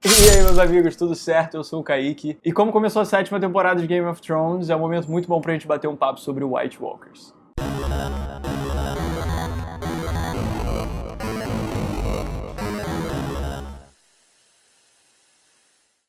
E aí, meus amigos, tudo certo? Eu sou o Kaique. E como começou a 7ª temporada de Game of Thrones, é um momento muito bom pra gente bater um papo sobre White Walkers.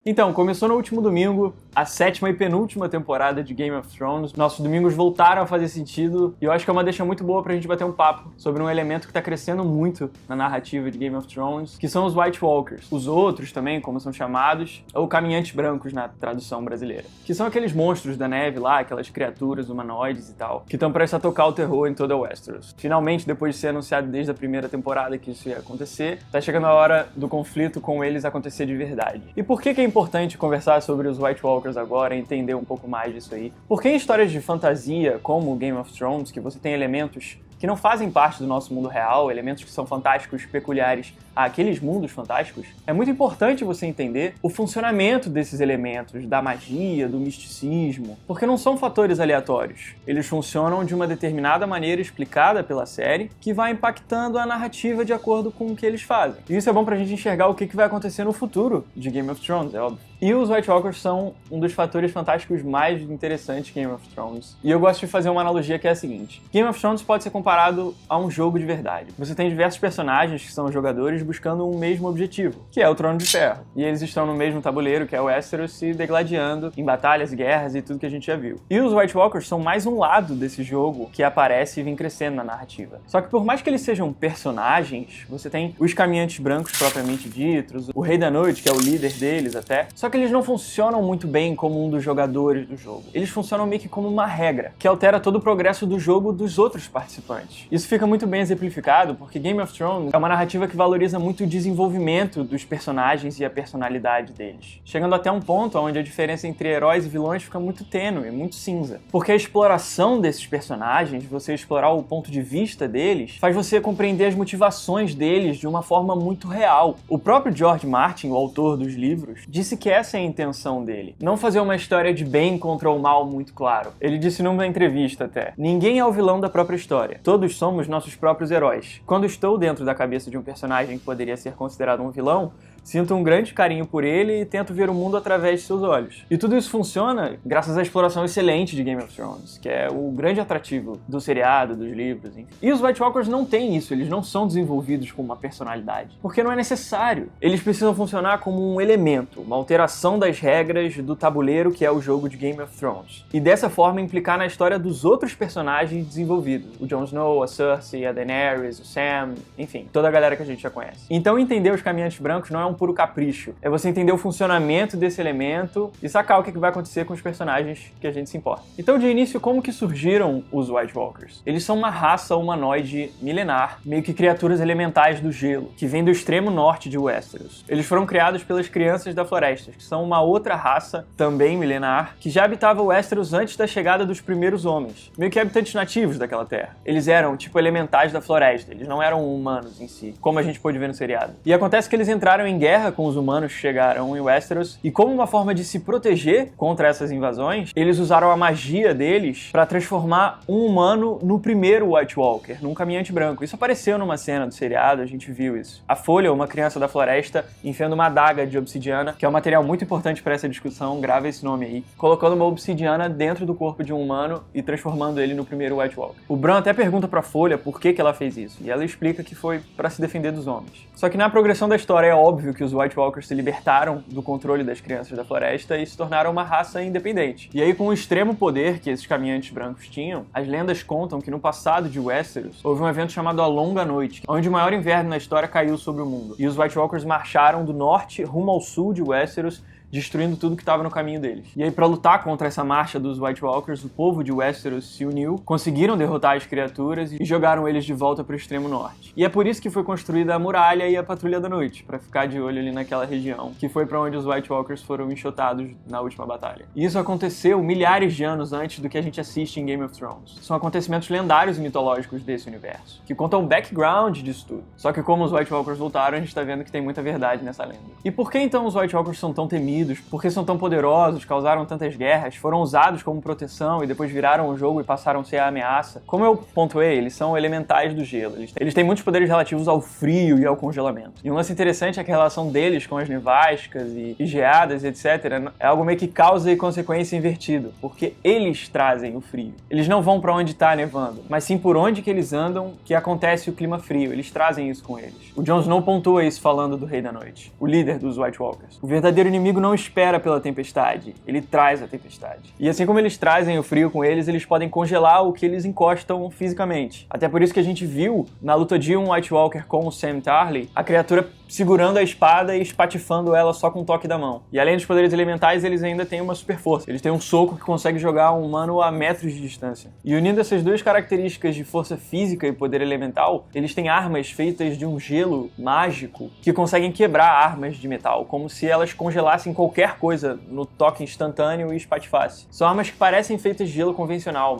Então, começou no último domingo, a 7ª e penúltima temporada de Game of Thrones. Nossos domingos voltaram a fazer sentido e eu acho que é uma deixa muito boa pra gente bater um papo sobre um elemento que tá crescendo muito na narrativa de Game of Thrones, que são os White Walkers. Os outros também, como são chamados, ou caminhantes brancos na tradução brasileira. Que são aqueles monstros da neve lá, aquelas criaturas humanoides e tal, que estão prestes a tocar o terror em toda Westeros. Finalmente, depois de ser anunciado desde a primeira temporada que isso ia acontecer, tá chegando a hora do conflito com eles acontecer de verdade. E por que é importante conversar sobre os White Walkers agora e entender um pouco mais disso aí? Porque em histórias de fantasia, como Game of Thrones, que você tem elementos que não fazem parte do nosso mundo real, elementos que são fantásticos, peculiares àqueles mundos fantásticos, é muito importante você entender o funcionamento desses elementos, da magia, do misticismo, porque não são fatores aleatórios. Eles funcionam de uma determinada maneira explicada pela série, que vai impactando a narrativa de acordo com o que eles fazem. E isso é bom pra gente enxergar o que vai acontecer no futuro de Game of Thrones, é óbvio. E os White Walkers são um dos fatores fantásticos mais interessantes de Game of Thrones. E eu gosto de fazer uma analogia que é a seguinte: Game of Thrones pode ser comparado a um jogo de verdade. Você tem diversos personagens que são jogadores buscando um mesmo objetivo, que é o Trono de Ferro. E eles estão no mesmo tabuleiro, que é o Westeros, se degladiando em batalhas, guerras e tudo que a gente já viu. E os White Walkers são mais um lado desse jogo que aparece e vem crescendo na narrativa. Só que por mais que eles sejam personagens, você tem os caminhantes brancos propriamente ditos, o Rei da Noite, que é o líder deles até, só que eles não funcionam muito bem como um dos jogadores do jogo. Eles funcionam meio que como uma regra, que altera todo o progresso do jogo dos outros participantes. Isso fica muito bem exemplificado porque Game of Thrones é uma narrativa que valoriza muito o desenvolvimento dos personagens e a personalidade deles, chegando até um ponto onde a diferença entre heróis e vilões fica muito tênue, muito cinza. Porque a exploração desses personagens, você explorar o ponto de vista deles, faz você compreender as motivações deles de uma forma muito real. O próprio George Martin, o autor dos livros, disse que essa é a intenção dele. Não fazer uma história de bem contra o mal muito claro. Ele disse numa entrevista até: "Ninguém é o vilão da própria história. Todos somos nossos próprios heróis. Quando estou dentro da cabeça de um personagem que poderia ser considerado um vilão, sinto um grande carinho por ele e tento ver o mundo através de seus olhos." E tudo isso funciona graças à exploração excelente de Game of Thrones, que é o grande atrativo do seriado, dos livros, enfim. E os White Walkers não têm isso, eles não são desenvolvidos com uma personalidade, porque não é necessário. Eles precisam funcionar como um elemento, uma alteração das regras do tabuleiro que é o jogo de Game of Thrones. E dessa forma implicar na história dos outros personagens desenvolvidos. O Jon Snow, a Cersei, a Daenerys, o Sam, enfim, toda a galera que a gente já conhece. Então entender os caminhantes brancos não é um puro capricho. É você entender o funcionamento desse elemento e sacar o que vai acontecer com os personagens que a gente se importa. Então, de início, como que surgiram os White Walkers? Eles são uma raça humanoide milenar, meio que criaturas elementais do gelo, que vem do extremo norte de Westeros. Eles foram criados pelas Crianças da Floresta, que são uma outra raça, também milenar, que já habitava Westeros antes da chegada dos primeiros homens, meio que habitantes nativos daquela terra. Eles eram, tipo, elementais da floresta, eles não eram humanos em si, como a gente pôde ver no seriado. E acontece que eles entraram em guerra com os humanos que chegaram em Westeros, e como uma forma de se proteger contra essas invasões, eles usaram a magia deles para transformar um humano no primeiro White Walker, num caminhante branco. Isso apareceu numa cena do seriado, a gente viu isso. A Folha, uma criança da floresta, enfiando uma adaga de obsidiana, que é um material muito importante para essa discussão, grava esse nome aí, colocando uma obsidiana dentro do corpo de um humano e transformando ele no primeiro White Walker. O Bran até pergunta pra Folha por que ela fez isso, e ela explica que foi para se defender dos homens. Só que na progressão da história é óbvio que os White Walkers se libertaram do controle das Crianças da Floresta e se tornaram uma raça independente. E aí, com o extremo poder que esses caminhantes brancos tinham, as lendas contam que no passado de Westeros houve um evento chamado A Longa Noite, onde o maior inverno na história caiu sobre o mundo. E os White Walkers marcharam do norte rumo ao sul de Westeros, destruindo tudo que estava no caminho deles. E aí, para lutar contra essa marcha dos White Walkers, o povo de Westeros se uniu, conseguiram derrotar as criaturas e jogaram eles de volta para o extremo norte. E é por isso que foi construída a muralha e a Patrulha da Noite, para ficar de olho ali naquela região, que foi para onde os White Walkers foram enxotados na última batalha. E isso aconteceu milhares de anos antes do que a gente assiste em Game of Thrones. São acontecimentos lendários e mitológicos desse universo, que contam o background disso tudo. Só que como os White Walkers voltaram, a gente tá vendo que tem muita verdade nessa lenda. E por que então os White Walkers são tão temidos Unidos, porque são tão poderosos, causaram tantas guerras, foram usados como proteção e depois viraram o jogo e passaram a ser a ameaça. Como eu pontuei, eles são elementais do gelo. Eles têm muitos poderes relativos ao frio e ao congelamento. E um lance interessante é que a relação deles com as nevascas e geadas, etc., é algo meio que causa e consequência invertido, porque eles trazem o frio. Eles não vão para onde está nevando, mas sim por onde que eles andam que acontece o clima frio. Eles trazem isso com eles. O Jon Snow pontua isso falando do Rei da Noite, o líder dos White Walkers. O verdadeiro inimigo não espera pela tempestade, ele traz a tempestade. E assim como eles trazem o frio com eles, eles podem congelar o que eles encostam fisicamente. Até por isso que a gente viu na luta de um White Walker com o Sam Tarly, a criatura segurando a espada e espatifando ela só com um toque da mão. E além dos poderes elementais, eles ainda têm uma super força. Eles têm um soco que consegue jogar um humano a metros de distância. E unindo essas duas características de força física e poder elemental, eles têm armas feitas de um gelo mágico que conseguem quebrar armas de metal, como se elas congelassem qualquer coisa no toque instantâneo e espatifasse. São armas que parecem feitas de gelo convencional,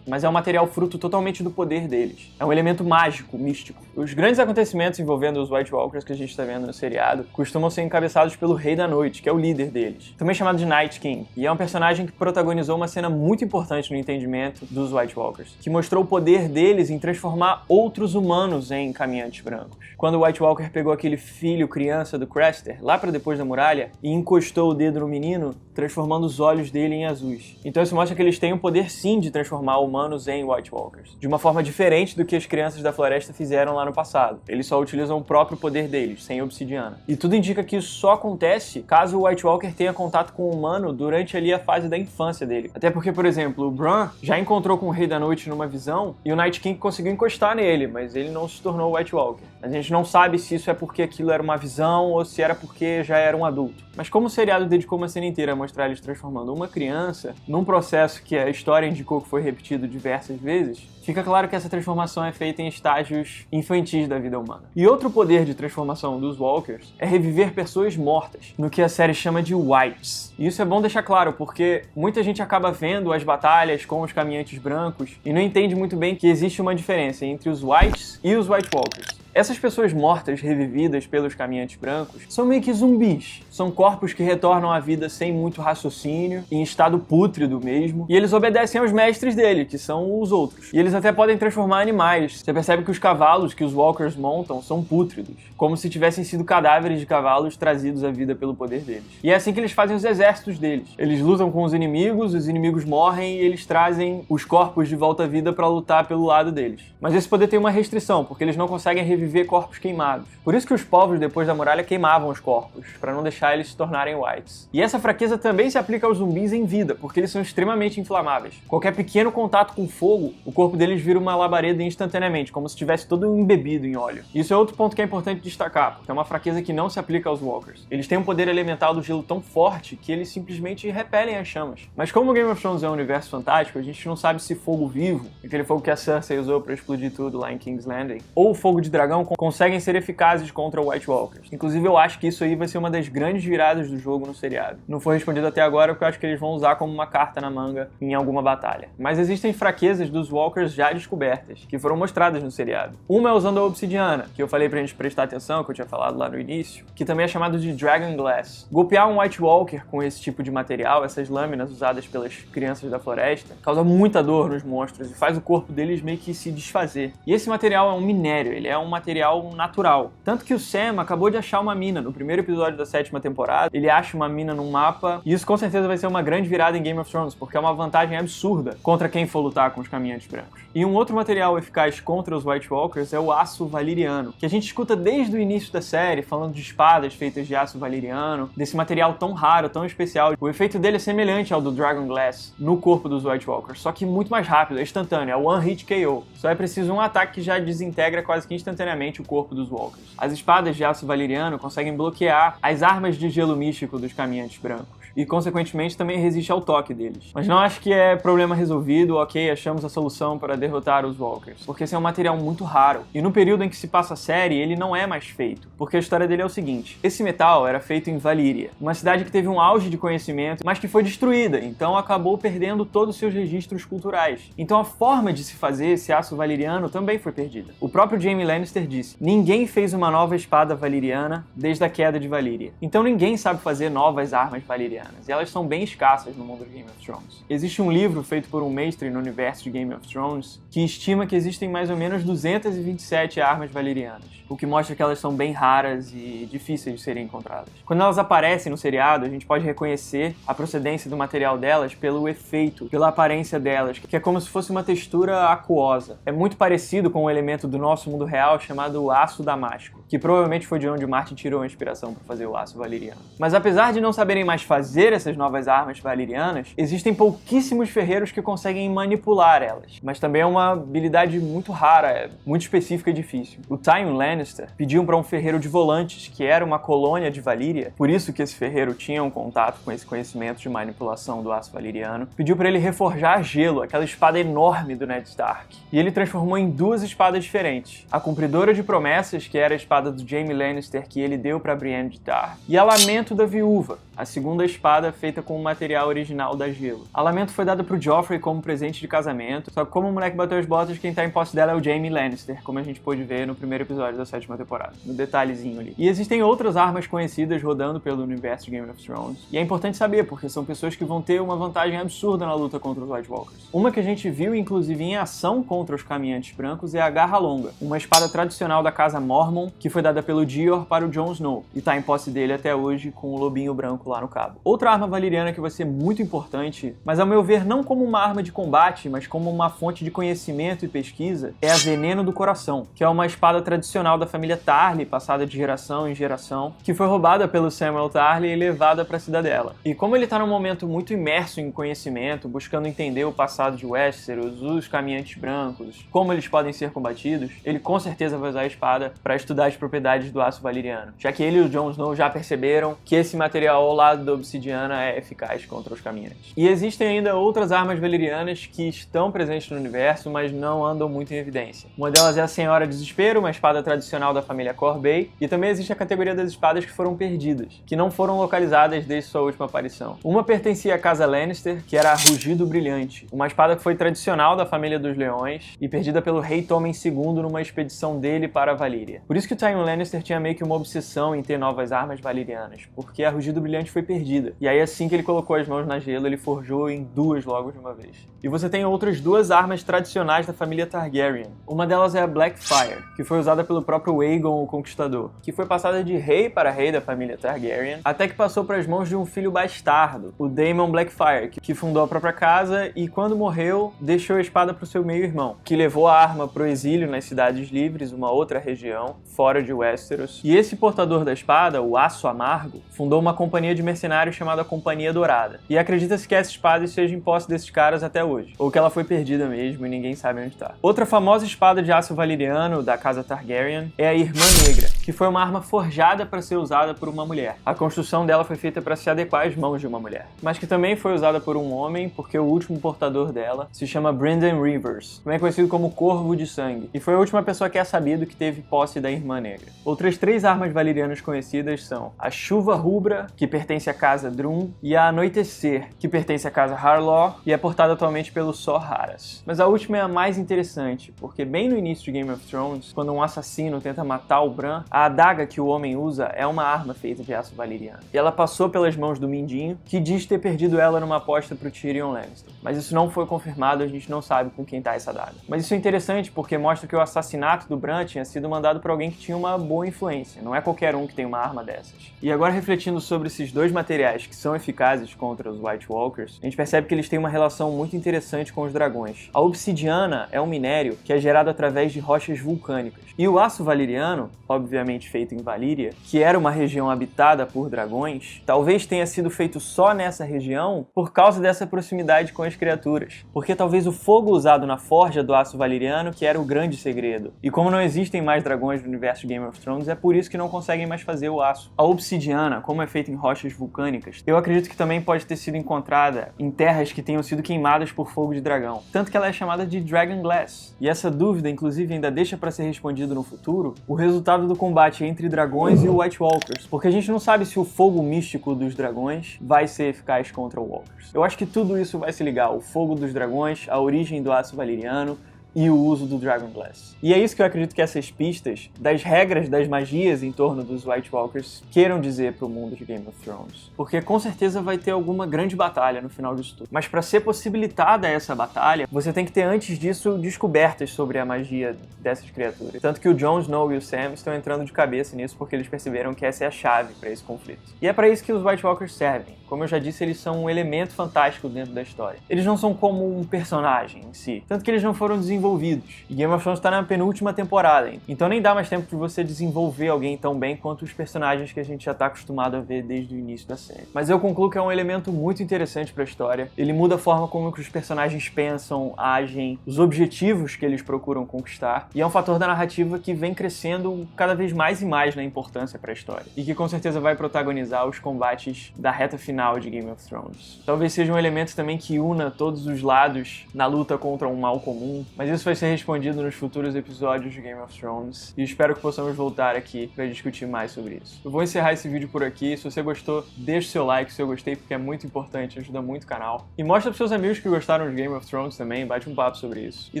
mas é um material fruto totalmente do poder deles. É um elemento mágico, místico. Os grandes acontecimentos envolvendo os White Walkers que a gente está vendo no seriado costumam ser encabeçados pelo Rei da Noite, que é o líder deles, também chamado de Night King, e é um personagem que protagonizou uma cena muito importante no entendimento dos White Walkers, que mostrou o poder deles em transformar outros humanos em caminhantes brancos. Quando o White Walker pegou aquele filho criança do Craster, lá para depois da muralha, e encostou o dedo no menino, transformando os olhos dele em azuis. Então isso mostra que eles têm o poder sim de transformar humanos em White Walkers, de uma forma diferente do que as crianças da floresta fizeram lá no passado. Eles só utilizam o próprio poder deles, sem obsidiana. E tudo indica que isso só acontece caso o White Walker tenha contato com o humano durante ali a fase da infância dele. Até porque, por exemplo, o Bran já encontrou com o Rei da Noite numa visão e o Night King conseguiu encostar nele, mas ele não se tornou White Walker. A gente não sabe se isso é porque aquilo era uma visão ou se era porque já era um adulto. Mas como o seriado dedicou uma cena inteira a mostrar eles transformando uma criança num processo que a história indicou que foi repetido diversas vezes, fica claro que essa transformação é feita em estágios infantis da vida humana. E outro poder de transformação dos Walkers é reviver pessoas mortas, no que a série chama de Whites. E isso é bom deixar claro, porque muita gente acaba vendo as batalhas com os caminhantes brancos e não entende muito bem que existe uma diferença entre os Whites e os White Walkers. Essas pessoas mortas, revividas pelos caminhantes brancos, são meio que zumbis. São corpos que retornam à vida sem muito raciocínio, em estado pútrido mesmo, e eles obedecem aos mestres dele, que são os outros. E eles até podem transformar animais. Você percebe que os cavalos que os Walkers montam são pútridos, como se tivessem sido cadáveres de cavalos trazidos à vida pelo poder deles. E é assim que eles fazem os exércitos deles. Eles lutam com os inimigos morrem e eles trazem os corpos de volta à vida para lutar pelo lado deles. Mas esse poder tem uma restrição, porque eles não conseguem reviver corpos queimados. Por isso que os povos depois da muralha queimavam os corpos, para não deixar eles se tornarem Whites. E essa fraqueza também se aplica aos zumbis em vida, porque eles são extremamente inflamáveis. Qualquer pequeno contato com fogo, o corpo deles vira uma labareda instantaneamente, como se estivesse todo embebido em óleo. Isso é outro ponto que é importante destacar, porque é uma fraqueza que não se aplica aos Walkers. Eles têm um poder elemental do gelo tão forte que eles simplesmente repelem as chamas. Mas como Game of Thrones é um universo fantástico, a gente não sabe se fogo vivo, aquele fogo que a Cersei usou para explodir tudo lá em King's Landing, ou o fogo de dragão conseguem ser eficazes contra White Walkers. Inclusive eu acho que isso aí vai ser uma das grandes viradas do jogo no seriado. Não foi respondido até agora porque eu acho que eles vão usar como uma carta na manga em alguma batalha. Mas existem fraquezas dos Walkers já descobertas, que foram mostradas no seriado. Uma é usando a obsidiana, que eu falei pra gente prestar atenção, que eu tinha falado lá no início, que também é chamado de Dragon Glass. Golpear um White Walker com esse tipo de material, essas lâminas usadas pelas crianças da floresta, causa muita dor nos monstros e faz o corpo deles meio que se desfazer. E esse material é um minério, ele é um material natural. Tanto que o Sam acabou de achar uma mina. No primeiro episódio da 7ª temporada, ele acha uma mina num mapa, e isso com certeza vai ser uma grande virada em Game of Thrones, porque é uma vantagem absurda contra quem for lutar com os caminhantes brancos. E um outro material eficaz contra os White Walkers é o aço valiriano, que a gente escuta desde o início da série, falando de espadas feitas de aço valiriano, desse material tão raro, tão especial. O efeito dele é semelhante ao do Dragon Glass no corpo dos White Walkers, só que muito mais rápido, é instantâneo, é o One Hit KO. Só é preciso um ataque que já desintegra quase que instantaneamente o corpo dos Walkers. As espadas de aço valiriano conseguem bloquear as armas de gelo místico dos caminhantes brancos e, consequentemente, também resiste ao toque deles. Mas não acho que é problema resolvido, ok, achamos a solução para derrotar os Walkers, porque esse é um material muito raro, e no período em que se passa a série, ele não é mais feito, porque a história dele é o seguinte: esse metal era feito em Valyria, uma cidade que teve um auge de conhecimento, mas que foi destruída, então acabou perdendo todos os seus registros culturais. Então a forma de se fazer esse aço valiriano também foi perdida. O próprio Jaime Lannister Lannister disse: "Ninguém fez uma nova espada valiriana desde a queda de Valíria. Então ninguém sabe fazer novas armas valirianas, e elas são bem escassas no mundo de Game of Thrones." Existe um livro feito por um mestre no universo de Game of Thrones que estima que existem mais ou menos 227 armas valirianas, o que mostra que elas são bem raras e difíceis de serem encontradas. Quando elas aparecem no seriado, a gente pode reconhecer a procedência do material delas pelo efeito, pela aparência delas, que é como se fosse uma textura aquosa. É muito parecido com um elemento do nosso mundo real chamado aço damasco, que provavelmente foi de onde Martin tirou a inspiração para fazer o aço valiriano. Mas apesar de não saberem mais fazer essas novas armas valirianas, existem pouquíssimos ferreiros que conseguem manipular elas. Mas também é uma habilidade muito rara, muito específica e difícil. O Tywin Lannister pediu para um ferreiro de volantes, que era uma colônia de Valíria, por isso que esse ferreiro tinha um contato com esse conhecimento de manipulação do aço valiriano, pediu para ele reforjar gelo, aquela espada enorme do Ned Stark. E ele transformou em duas espadas diferentes. A Cumpridora de Promessas, que era a espada do Jaime Lannister que ele deu para Brienne de Tarth, e a Lamento da Viúva, a segunda espada feita com o material original da Gelo. A Lamento foi dada pro Joffrey como presente de casamento, só que como o moleque bateu as botas, quem tá em posse dela é o Jaime Lannister, como a gente pôde ver no primeiro episódio da 7ª temporada, no detalhezinho ali. E existem outras armas conhecidas rodando pelo universo de Game of Thrones, e é importante saber, porque são pessoas que vão ter uma vantagem absurda na luta contra os White Walkers. Uma que a gente viu, inclusive, em ação contra os Caminhantes Brancos é a Garra Longa, uma espada tradicional da casa Mormon, que foi dada pelo Dior para o Jon Snow, e tá em posse dele até hoje com o Lobinho Branco lá no cabo. Outra arma valiriana que vai ser muito importante, mas ao meu ver não como uma arma de combate, mas como uma fonte de conhecimento e pesquisa, é a Veneno do Coração, que é uma espada tradicional da família Tarly, passada de geração em geração, que foi roubada pelo Samuel Tarly e levada para a cidadela. E como ele tá num momento muito imerso em conhecimento, buscando entender o passado de Westeros, os Caminhantes Brancos, como eles podem ser combatidos, ele com certeza vai usar a espada para estudar as propriedades do aço valiriano, já que ele e o Jon Snow já perceberam que esse material ao lado da obsidiana é eficaz contra os caminhantes. E existem ainda outras armas valirianas que estão presentes no universo, mas não andam muito em evidência. Uma delas é a Senhora Desespero, uma espada tradicional da família Corbey, e também existe a categoria das espadas que foram perdidas, que não foram localizadas desde sua última aparição. Uma pertencia à casa Lannister, que era a Rugido Brilhante, uma espada que foi tradicional da família dos Leões e perdida pelo rei Tommen II numa expedição dele para a Valíria. Por isso que o Tywin Lannister tinha meio que uma obsessão em ter novas armas valirianas, porque a Rugido Brilhante foi perdida. E aí assim que ele colocou as mãos na Gelo, ele forjou em duas logo de uma vez. E você tem outras duas armas tradicionais da família Targaryen. Uma delas é a Blackfyre, que foi usada pelo próprio Aegon o Conquistador, que foi passada de rei para rei da família Targaryen, até que passou para as mãos de um filho bastardo, o Daemon Blackfyre, que fundou a própria casa e quando morreu, deixou a espada para o seu meio-irmão, que levou a arma para o exílio nas Cidades Livres, uma outra região, fora de Westeros. E esse portador da espada, o Aço Amargo, fundou uma companhia de mercenários chamada Companhia Dourada. E acredita-se que essa espada esteja em posse desses caras até hoje, ou que ela foi perdida mesmo e ninguém sabe onde está. Outra famosa espada de aço valiriano da casa Targaryen é a Irmã Negra, que foi uma arma forjada para ser usada por uma mulher. A construção dela foi feita para se adequar às mãos de uma mulher, mas que também foi usada por um homem, porque o último portador dela se chama Brynden Rivers, também conhecido como Corvo de Sangue, e foi a última pessoa que é sabido que teve posse da Irmã Negra. Outras três armas valirianas conhecidas são a Chuva Rubra, que pertence à casa Drum, e a Anoitecer, que pertence à casa Harlaw e é portada atualmente pelo Sor Haras. Mas a última é a mais interessante, porque bem no início de Game of Thrones, quando um assassino tenta matar o Bran, a adaga que o homem usa é uma arma feita de aço valiriano. E ela passou pelas mãos do Mindinho, que diz ter perdido ela numa aposta pro Tyrion Lannister. Mas isso não foi confirmado, a gente não sabe com quem tá essa adaga. Mas isso é interessante porque mostra que o assassinato do Bran tinha sido mandado por alguém que tinha uma boa influência. Não é qualquer um que tem uma arma dessas. E agora refletindo sobre esses dois materiais que são eficazes contra os White Walkers, a gente percebe que eles têm uma relação muito interessante com os dragões. A obsidiana é um minério que é gerado através de rochas vulcânicas. E o aço valiriano, obviamente feito em Valíria, que era uma região habitada por dragões, talvez tenha sido feito só nessa região por causa dessa proximidade com as criaturas. Porque talvez o fogo usado na forja do aço valiriano que era o grande segredo. E como não existem mais dragões no universo de Game of Thrones, é por isso que não conseguem mais fazer o aço. A obsidiana, como é feita em rochas vulcânicas, eu acredito que também pode ter sido encontrada em terras que tenham sido queimadas por fogo de dragão. Tanto que ela é chamada de Dragon Glass. E essa dúvida, inclusive, ainda deixa para ser respondido no futuro o resultado do combate entre dragões e White Walkers. Porque a gente não sabe se o fogo místico dos dragões vai ser eficaz contra o Walkers. Eu acho que tudo isso vai se ligar. O fogo dos dragões, a origem do aço valiriano, e o uso do Dragon Glass. E é isso que eu acredito que essas pistas das regras das magias em torno dos White Walkers queiram dizer pro mundo de Game of Thrones. Porque com certeza vai ter alguma grande batalha no final disso tudo. Mas para ser possibilitada essa batalha, você tem que ter antes disso descobertas sobre a magia dessas criaturas. Tanto que o Jon Snow e o Sam estão entrando de cabeça nisso porque eles perceberam que essa é a chave para esse conflito. E é para isso que os White Walkers servem. Como eu já disse, eles são um elemento fantástico dentro da história. Eles não são como um personagem em si, tanto que eles não foram desenvolvidos. E Game of Thrones está na penúltima temporada, então nem dá mais tempo de você desenvolver alguém tão bem quanto os personagens que a gente já está acostumado a ver desde o início da série. Mas eu concluo que é um elemento muito interessante para a história. Ele muda a forma como que os personagens pensam, agem, os objetivos que eles procuram conquistar, e é um fator da narrativa que vem crescendo cada vez mais e mais na importância para a história, e que com certeza vai protagonizar os combates da reta final de Game of Thrones. Talvez seja um elemento também que una todos os lados na luta contra um mal comum, mas isso vai ser respondido nos futuros episódios de Game of Thrones, e espero que possamos voltar aqui para discutir mais sobre isso. Eu vou encerrar esse vídeo por aqui. Se você gostou, deixe seu like se eu gostei, porque é muito importante, ajuda muito o canal. E mostra para seus amigos que gostaram de Game of Thrones também, bate um papo sobre isso. E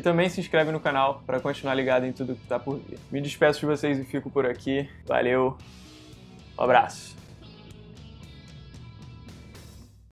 também se inscreve no canal para continuar ligado em tudo que tá por vir. Me despeço de vocês e fico por aqui. Valeu, um abraço.